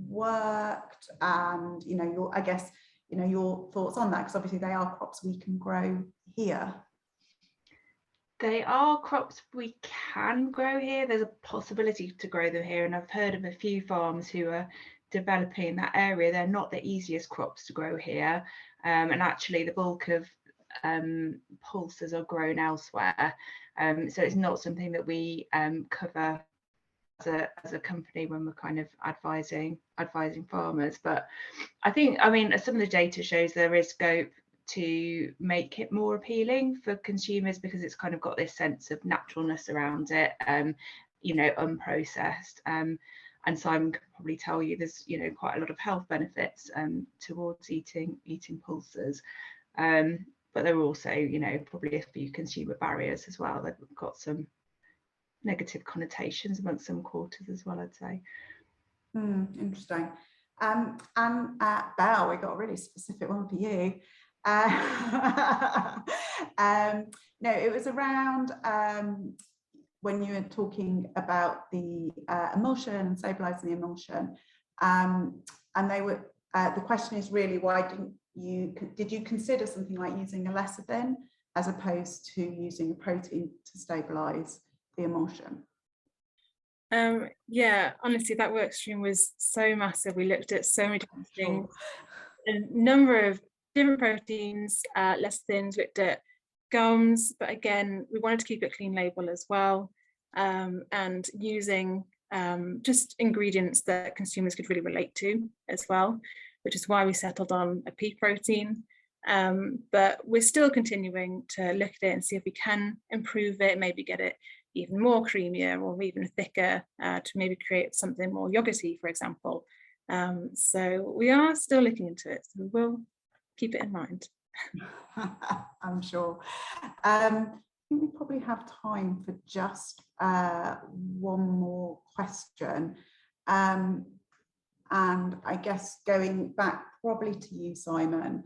worked? And, you know, I guess, you know, your thoughts on that, because obviously they are crops we can grow here. They are crops we can grow here. There's a possibility to grow them here, and I've heard of a few farms who are developing that area. They're not the easiest crops to grow here, and actually the bulk of pulses are grown elsewhere. So it's not something that we cover as a company when we're kind of advising farmers. But I think, I mean, some of the data shows there is scope to make it more appealing for consumers, because it's kind of got this sense of naturalness around it, you know, unprocessed. And Simon could probably tell you there's, you know, quite a lot of health benefits towards eating pulses. But there are also, you know, probably a few consumer barriers as well. They've got some negative connotations amongst some quarters as well, I'd say. Interesting. And Belle, we got a really specific one for you. No, it was around when you were talking about the emulsion and stabilizing the emulsion, and they were the question is really, why did you consider something like using a lecithin as opposed to using a protein to stabilize the emulsion? Yeah, honestly, that work stream was so massive. We looked at so many different things, a number of different proteins, lecithins, looked at gums, but again, we wanted to keep it clean label as well, and using just ingredients that consumers could really relate to as well, which is why we settled on a pea protein. But we're still continuing to look at it and see if we can improve it, maybe get it even more creamier or even thicker, to maybe create something more yogurty, for example. So we are still looking into it, so we will keep it in mind. I'm sure. I think we probably have time for just one more question. And I guess going back probably to you, Simon,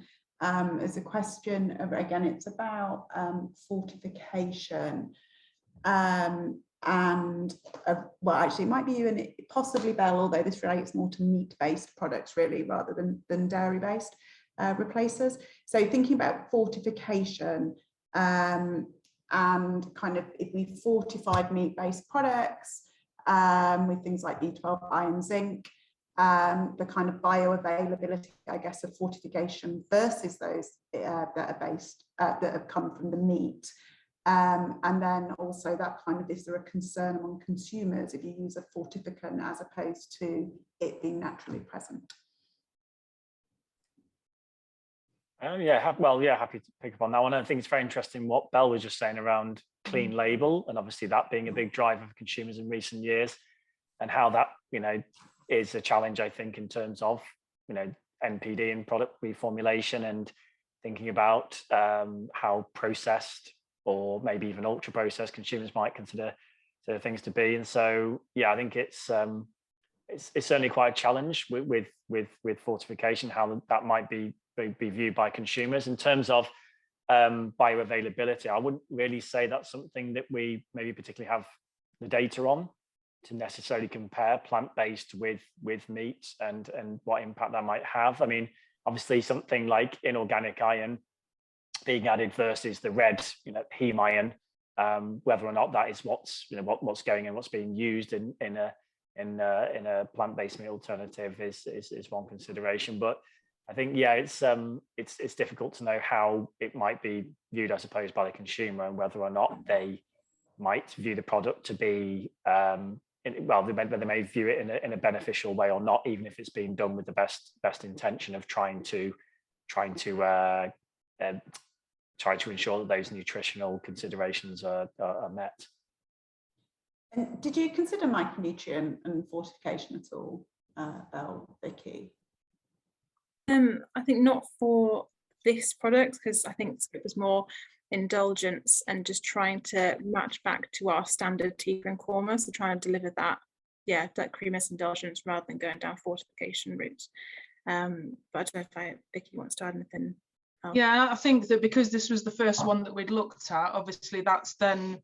is a question of, again, it's about fortification. And well, actually it might be you and possibly Belle, although this relates more to meat-based products really rather than dairy-based replacers. So thinking about fortification, and kind of if we fortified meat-based products with things like B12, iron, zinc, the kind of bioavailability, I guess, of fortification versus those that are based that have come from the meat. And then also that kind of, is there a concern among consumers if you use a fortificant as opposed to it being naturally present? Yeah, well, yeah, happy to pick up on that one. I think it's very interesting what Belle was just saying around clean label, and obviously that being a big driver for consumers in recent years, and how that, you know, is a challenge, I think, in terms of, you know, NPD and product reformulation, and thinking about how processed or maybe even ultra processed consumers might consider things to be. And so, yeah, I think it's certainly quite a challenge with fortification, how that might be viewed by consumers. In terms of bioavailability, I wouldn't really say that's something that we maybe particularly have the data on to necessarily compare plant-based with meat and what impact that might have. I mean, obviously something like inorganic iron being added versus the red, you know, heme iron, whether or not that is what's going and what's being used in a plant-based meat alternative is one consideration. But I think, yeah, it's difficult to know how it might be viewed, I suppose, by the consumer, and whether or not they might view the product to be, well, they may view it in a beneficial way or not, even if it's being done with the best intention of trying to ensure that those nutritional considerations are met. And did you consider micronutrient and fortification at all, Belle, Vicky? I think not for this product, because I think it was more indulgence and just trying to match back to our standard tikka and korma, so trying to deliver that, yeah, that creaminess indulgence rather than going down fortification route. But I don't know if Vicky wants to add anything else. Yeah, I think that because this was the first one that we'd looked at, obviously that's then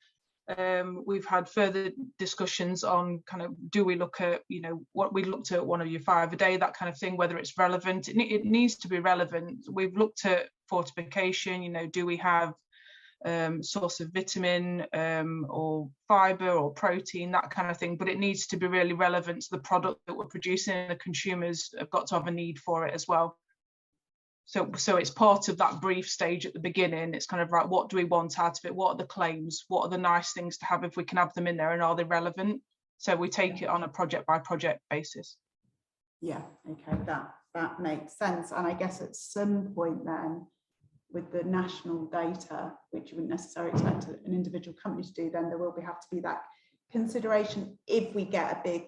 we've had further discussions on kind of, do we look at, you know, what we looked at, one of your 5 a day, that kind of thing, whether it's relevant. It needs to be relevant. We've looked at fortification, you know, do we have source of vitamin or fiber or protein, that kind of thing, but it needs to be really relevant to the product that we're producing, and the consumers have got to have a need for it as well. So it's part of that brief stage at the beginning. It's kind of right, what do we want out of it? What are the claims? What are the nice things to have if we can have them in there, and are they relevant? So we take it on a project by project basis. Yeah, okay, that makes sense. And I guess at some point then, with the national data, which you wouldn't necessarily expect an individual company to do, then there will have to be that consideration if we get a big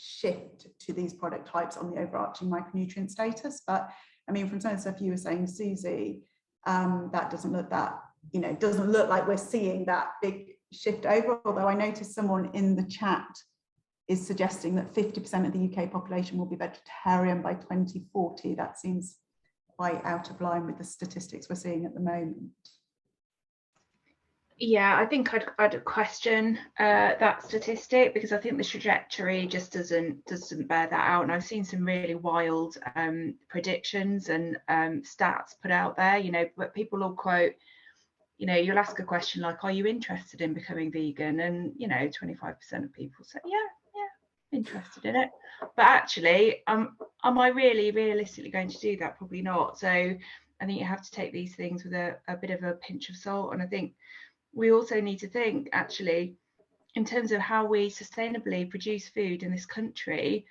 shift to these product types on the overarching micronutrient status. But I mean, from some of the stuff you were saying, Susie, that doesn't look that, you know, doesn't look like we're seeing that big shift over, although I noticed someone in the chat is suggesting that 50% of the UK population will be vegetarian by 2040. That seems quite out of line with the statistics we're seeing at the moment. Yeah, I think I'd question that statistic, because I think the trajectory just doesn't bear that out. And I've seen some really wild predictions and stats put out there, you know, but people will quote, you know, you'll ask a question like, are you interested in becoming vegan? And, you know, 25% of people say, yeah, interested in it. But actually, am I really realistically going to do that? Probably not. So I think you have to take these things with a bit of a pinch of salt. And I think we also need to think, actually, in terms of how we sustainably produce food in this country,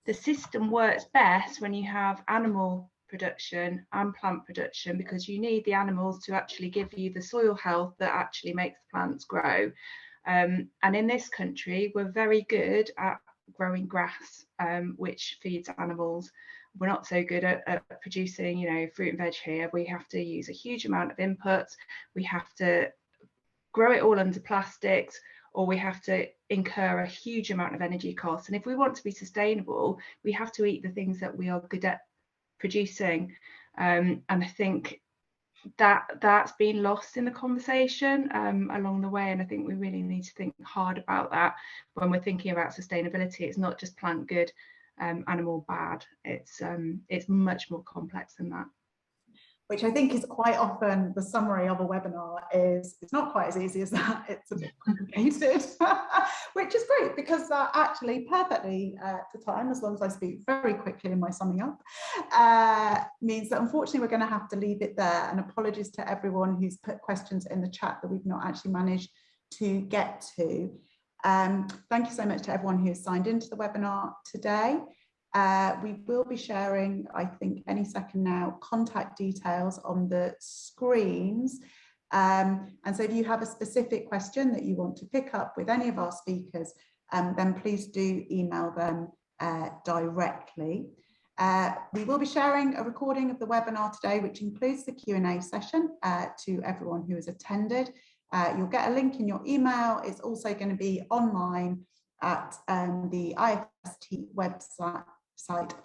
the system works best when you have animal production and plant production, because you need the animals to actually give you the soil health that actually makes the plants grow. And in this country, we're very good at growing grass, which feeds animals. We're not so good at producing, you know, fruit and veg here. We have to use a huge amount of inputs. We have to grow it all under plastics, or we have to incur a huge amount of energy costs. And if we want to be sustainable, we have to eat the things that we are good at producing. And I think that's been lost in the conversation along the way. And I think we really need to think hard about that when we're thinking about sustainability. It's not just plant good, animal bad. It's much more complex than that. Which I think is quite often the summary of a webinar is, it's not quite as easy as that, it's a bit complicated, which is great, because that actually perfectly to time, as long as I speak very quickly in my summing up, means that unfortunately we're going to have to leave it there. And apologies to everyone who's put questions in the chat that we've not actually managed to get to. Thank you so much to everyone who has signed into the webinar today. We will be sharing, I think any second now, contact details on the screens. And so if you have a specific question that you want to pick up with any of our speakers, then please do email them directly. We will be sharing a recording of the webinar today, which includes the Q&A session to everyone who has attended. You'll get a link in your email. It's also going to be online at the IFST website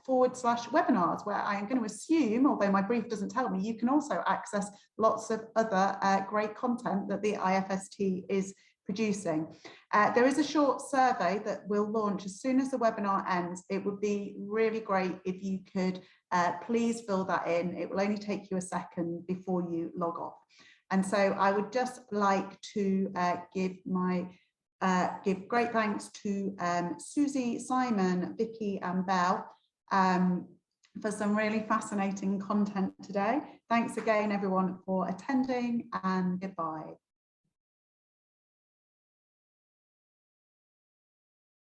/webinars, where I am going to assume, although my brief doesn't tell me, you can also access lots of other great content that the IFST is producing. There is a short survey that will launch as soon as the webinar ends. It would be really great if you could please fill that in. It will only take you a second before you log off. And so I would just like to give great thanks to Susie, Simon, Vicky and Belle for some really fascinating content today. Thanks again, everyone, for attending, and goodbye.